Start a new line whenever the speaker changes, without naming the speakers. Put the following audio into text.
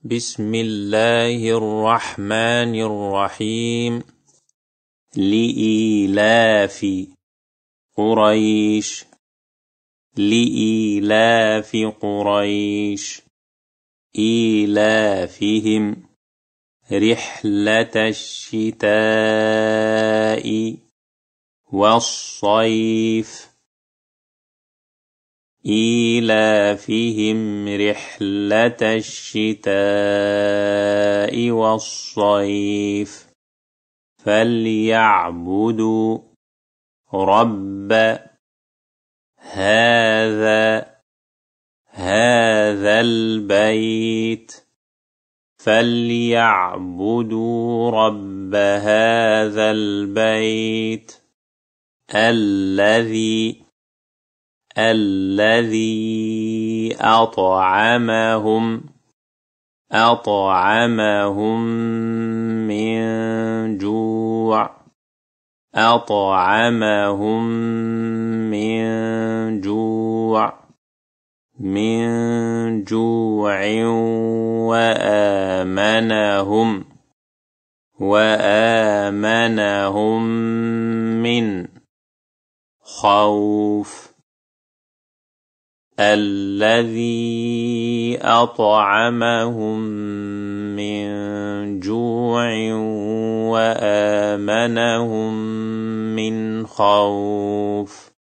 بسم الله الرحمن الرحيم. لإيلاف قريش. لإيلاف قريش إيلافهم رحلة الشتاء والصيف. إيلافهم رحلة الشتاء والصيف فليعبدوا رب هذا البيت. فليعبدوا رب هذا البيت الذي أطعمهم من جوع. أطعمهم من جوع وآمنهم من خوف. الذي أطعمهم من جوع وآمنهم من خوف.